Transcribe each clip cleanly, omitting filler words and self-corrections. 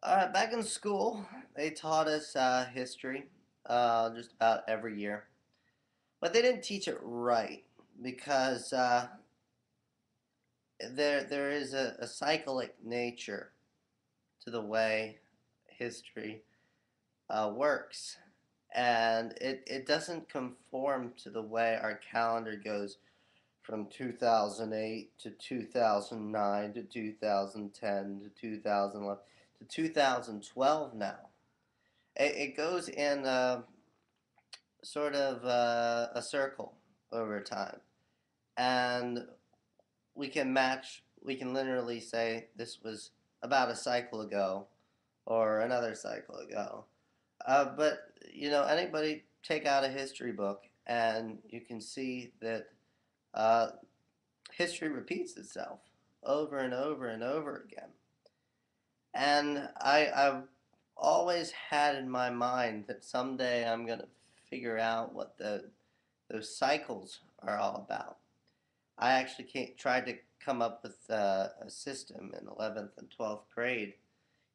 Back in school, they taught us history just about every year, but they didn't teach it right because there is a cyclic nature to the way history works, and it doesn't conform to the way our calendar goes from 2008 to 2009 to 2010 to 2011 to 2012 now. It goes in sort of a circle over time. And we can literally say this was about a cycle ago or another cycle ago. But anybody take out a history book and you can see that uh, history repeats itself over and over and over again. And I've always had in my mind that someday I'm going to figure out what those cycles are all about. I actually tried to come up with a system in 11th and 12th grade,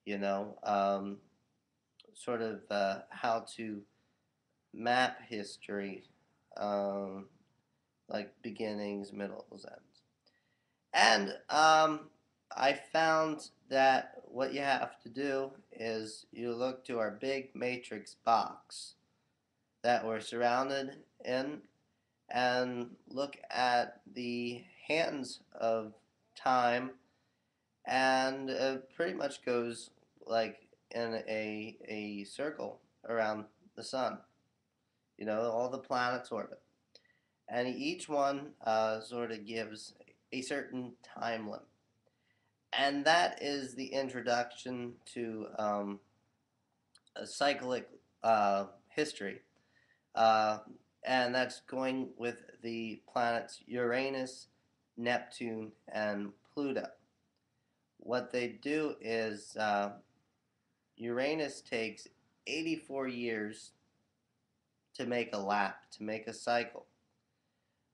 you know, sort of how to map history, um, like beginnings, middles, ends. And I found that what you have to do is you look to our big matrix box that we're surrounded in and look at the hands of time, and it pretty much goes like in a circle around the sun. You know, all the planets orbit. And each one sort of gives a certain time limit. And that is the introduction to a cyclic history. Uh, and that's going with the planets Uranus, Neptune, and Pluto. What they do is Uranus takes 84 years to make a lap, to make a cycle.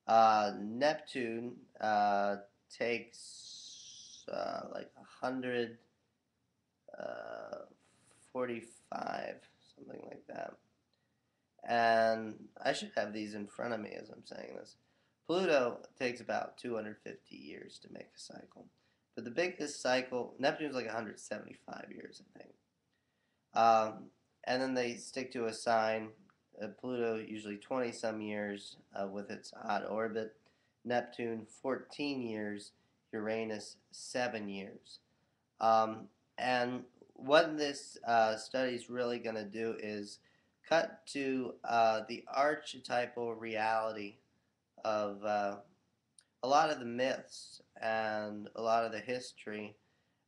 Neptune takes like 145, something like that. And I should have these in front of me as I'm saying this. Pluto takes about 250 years to make a cycle. But the biggest cycle, Neptune's like 175 years, I think. And then they stick to a sign. Pluto usually 20 some years with its odd orbit. Neptune 14 years. Uranus 7 years. And what this study is really going to do is cut to the archetypal reality of a lot of the myths and a lot of the history.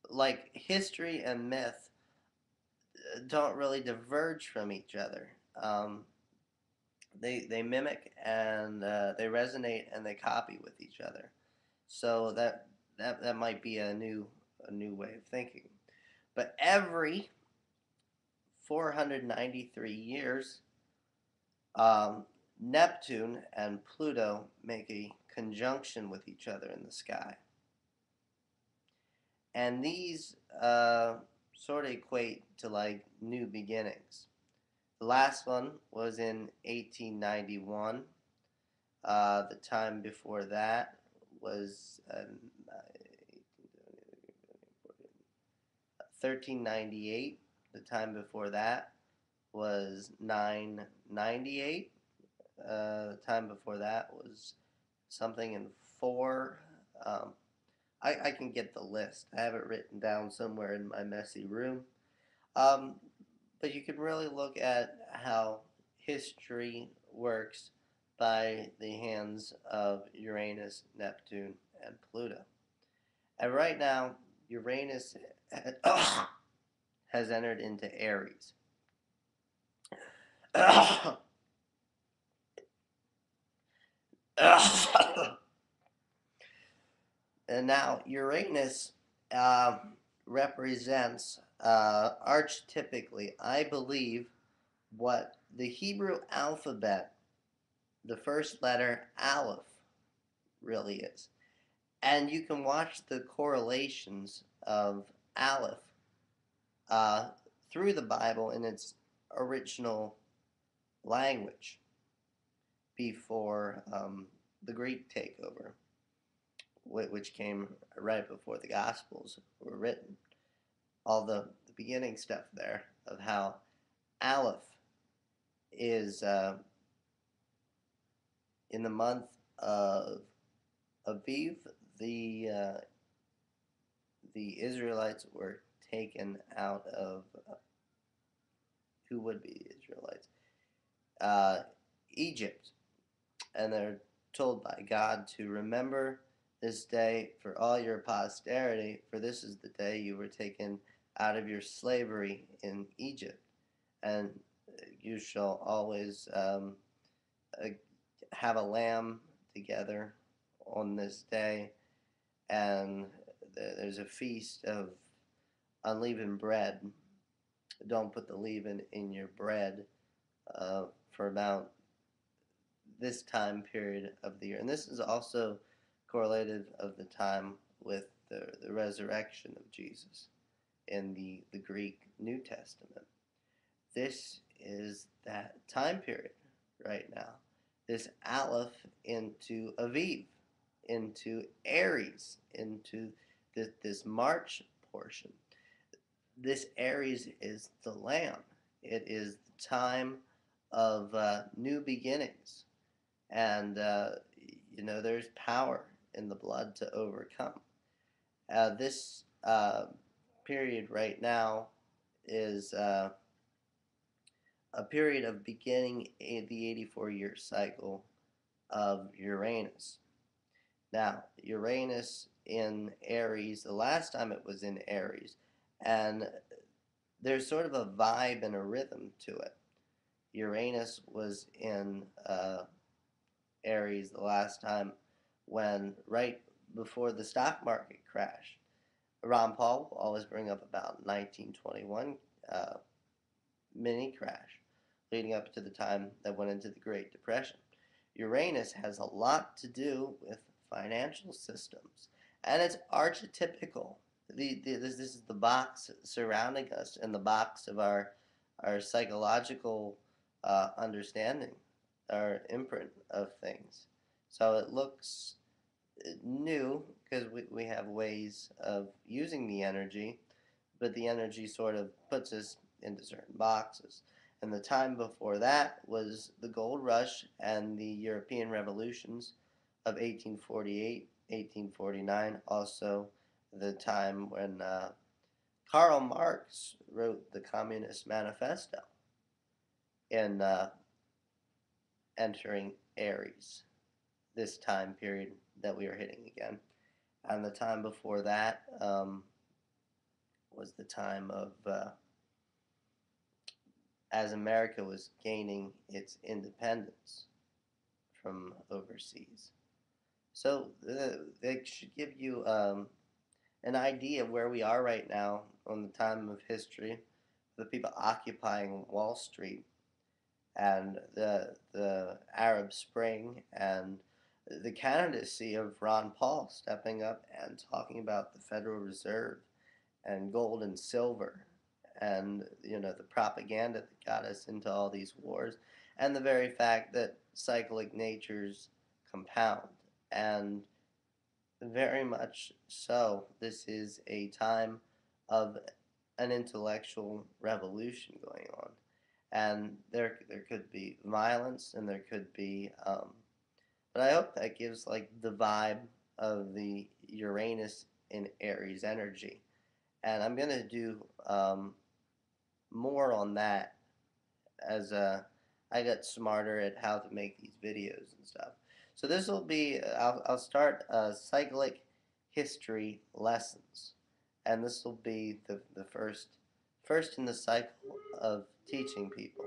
Like history and myth don't really diverge from each other. They mimic and they resonate and they copy with each other. So that might be a new way of thinking. But every 493 years, Neptune and Pluto make a conjunction with each other in the sky. And these sort of equate to like new beginnings. The last one was in 1891. The time before that was 1398. The time before that was 998. The time before that was something in 4. I can get the list. I have it written down somewhere in my messy room. Um, but you can really look at how history works by the hands of Uranus, Neptune, and Pluto. And right now, Uranus has entered into Aries. And now Uranus represents archetypically, I believe, what the Hebrew alphabet, the first letter Aleph, really is. And you can watch the correlations of Aleph uh, through the Bible in its original language before the Greek takeover, which came right before the Gospels were written. All the beginning stuff there of how Aleph is in the month of Aviv, the uh, the Israelites were taken out of who would be the Israelites? Uh, Egypt, and they're told by God to remember this day for all your posterity, for this is the day you were taken out of your slavery in Egypt, and you shall always uh, have a lamb together on this day, and there's a feast of unleavened bread. Don't put the leaven in your bread for about this time period of the year. And this is also correlative of the time with the resurrection of Jesus in the Greek New Testament. This is that time period right now. This Aleph into Aviv, into Aries, into this March portion. This Aries is the Lamb. It is the time of new beginnings. And, there's power in the blood to overcome. This period right now is a period of beginning the 84-year cycle of Uranus. Now, Uranus in Aries, the last time it was in Aries, and there's sort of a vibe and a rhythm to it. Uranus was in Aries the last time when, right before the stock market crashed. Ron Paul will always bring up about 1921 mini crash, leading up to the time that went into the Great Depression. Uranus has a lot to do with financial systems, and it's archetypical. This is the box surrounding us, and the box of our psychological understanding, our imprint of things. So it looks new because we have ways of using the energy, but the energy sort of puts us into certain boxes. And the time before that was the gold rush and the European revolutions of 1848, 1849, also the time when Karl Marx wrote the Communist Manifesto in entering Aries, this time period that we are hitting again. And the time before that was the time of as America was gaining its independence from overseas. So they should give you an idea of where we are right now on the time of history, the people occupying Wall Street, and the Arab Spring, and the candidacy of Ron Paul stepping up and talking about the Federal Reserve and gold and silver, and the propaganda that got us into all these wars, and the very fact that cyclic natures compound. And very much so, this is a time of an intellectual revolution going on, and there could be violence, and there could be but I hope that gives like the vibe of the Uranus in Aries energy. And I'm gonna do more on that as I got smarter at how to make these videos and stuff. So this will be I'll start cyclic history lessons, and this will be the first in the cycle of teaching people.